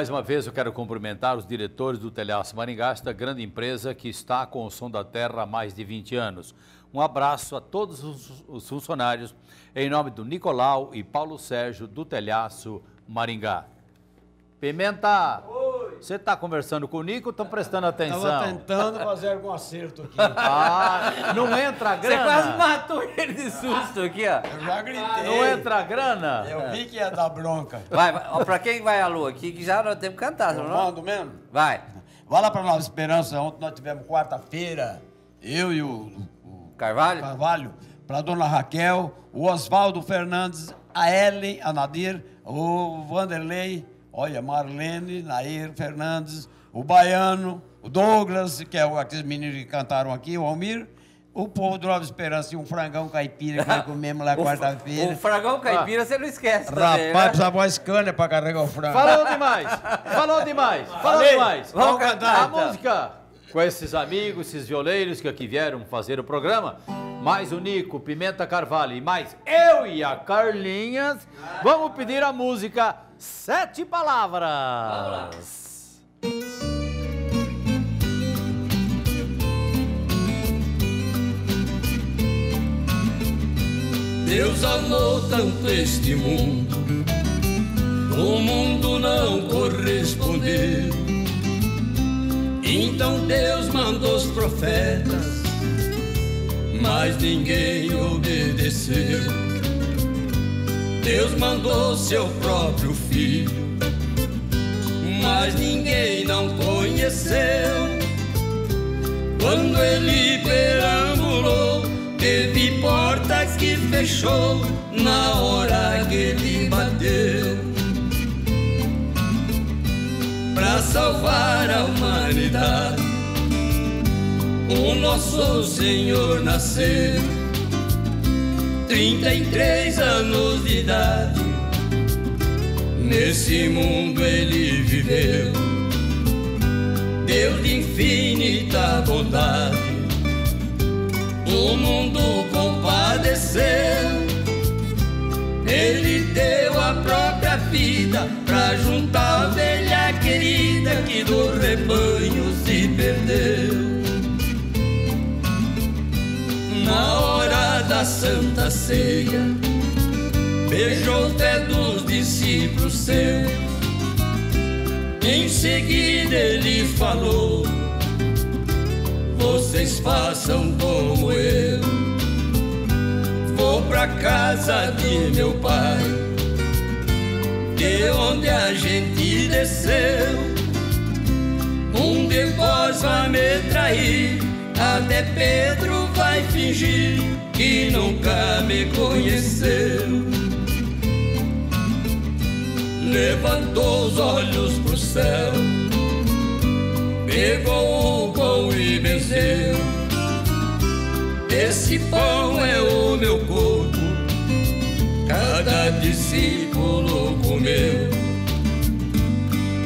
mais uma vez eu quero cumprimentar os diretores do Telhaço Maringá, esta grande empresa que está com o som da terra há mais de 20 anos. Um abraço a todos os funcionários, em nome do Nicolau e Paulo Sérgio do Telhaço Maringá. Pimenta, você está conversando com o Nico ou está prestando atenção? Estava tentando fazer algum acerto aqui. Ah, não entra a grana? Você quase matou ele de susto aqui, ó. Eu já gritei. Não entra a grana? Eu vi que ia dar bronca. Vai, ó, pra quem vai alô aqui, que já nós temos que cantar, Eu não? mando mesmo? Vai. Vai lá para Nova Esperança, ontem nós tivemos quarta-feira, eu e o Carvalho? Carvalho, para dona Raquel, o Oswaldo Fernandes, a Ellen, a Nadir, o Vanderlei, olha, Marlene, Nair Fernandes, o Baiano, o Douglas, que é aqueles meninos que cantaram aqui, o Almir, o povo do Nova Esperança e um frangão caipira que nós comemos lá quarta-feira. O frangão caipira você não esquece também, Rapaz, né? precisava uma Scania para carregar o frango. Falou demais, falou demais, falou Falei. demais. Vamos cantar, a então. música com esses amigos, esses violeiros que aqui vieram fazer o programa, mais o Nico, Pimenta Carvalho e mais eu e a Carlinhas, vamos pedir a música Sete Palavras. Deus amou tanto este mundo, o mundo não correspondeu. Então Deus mandou os profetas, mas ninguém obedeceu. Deus mandou seu próprio filho, mas ninguém não conheceu. Quando ele perambulou, teve portas que fechou na hora que ele bateu. Pra salvar a humanidade, o nosso Senhor nasceu. 33 anos de idade, nesse mundo ele viveu. Deus de infinita bondade, o mundo compadeceu. Ele deu a própria vida pra juntar a ovelha querida que do rebanho se perdeu. Na hora da Santa Ceia, beijou o pé dos discípulos seus. Em seguida ele falou: vocês façam como eu. Vou pra casa de meu pai, de onde a gente desceu. Um de vós vai me trair, até Pedro vai fingir que nunca me conheceu. Levantou os olhos pro céu, pegou o pão e benzeu. Esse pão é o meu corpo, cada discípulo comeu.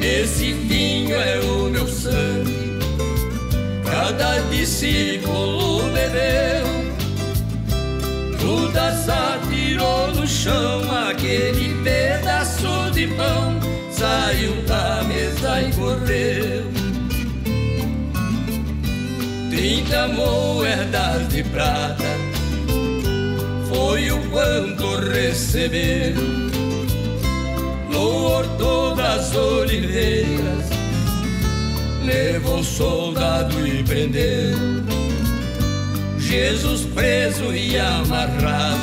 Esse vinho é o meu sangue, cada discípulo bebeu. Judas atirou no chão aquele pedaço de pão, saiu da mesa e correu. 30 moedas de prata foi o quanto recebeu. No horto das oliveiras levou o soldado e prendeu. Jesus preso e amarrado,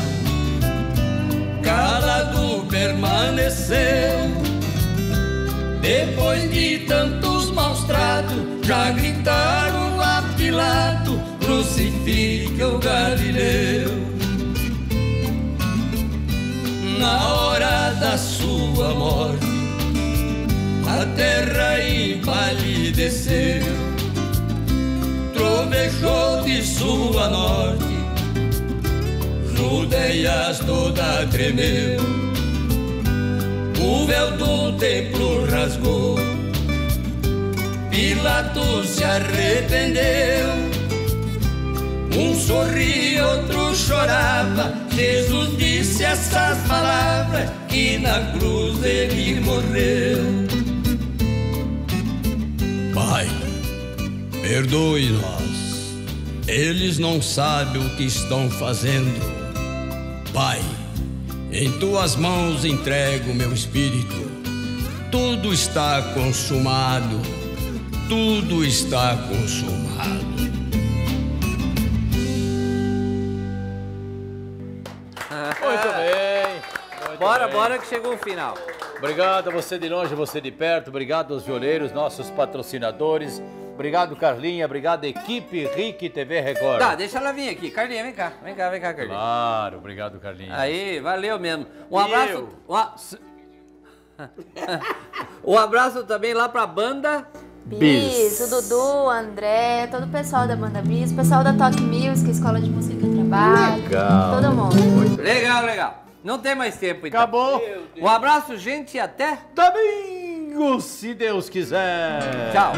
calado permaneceu. Depois de tantos maus tratos, já gritaram a Pilato: crucifique o Galileu. Na hora da sua morte, a terra empalideceu. Trovejou de sul a norte, Judeias toda tremeu. O véu do templo rasgou, Pilatos se arrependeu. Um sorria, outro chorava. Jesus disse essas palavras, que na cruz ele morreu. Pai, perdoe-nos. Eles não sabem o que estão fazendo. Pai, em tuas mãos entrego meu espírito. Tudo está consumado. Tudo está consumado. Muito bem. Bora, bem. bora que chegou o final. Obrigado a você de longe, você de perto. Obrigado aos violeiros, nossos patrocinadores. Obrigado, Carlinha. Obrigado, equipe RIC TV Record. Tá, deixa ela vir aqui. Carlinha, vem cá. Vem cá, Carlinha. Claro, obrigado, Carlinha. Aí, valeu mesmo. Um abraço. Um abraço também lá pra banda Bis, o Dudu, o André, todo o pessoal da banda Bis, o pessoal da Talk Music, escola de música que eu trabalho. Legal. Todo mundo. Legal. Não tem mais tempo, então. Acabou. Um abraço, gente, e até Domingo, se Deus quiser. tchau.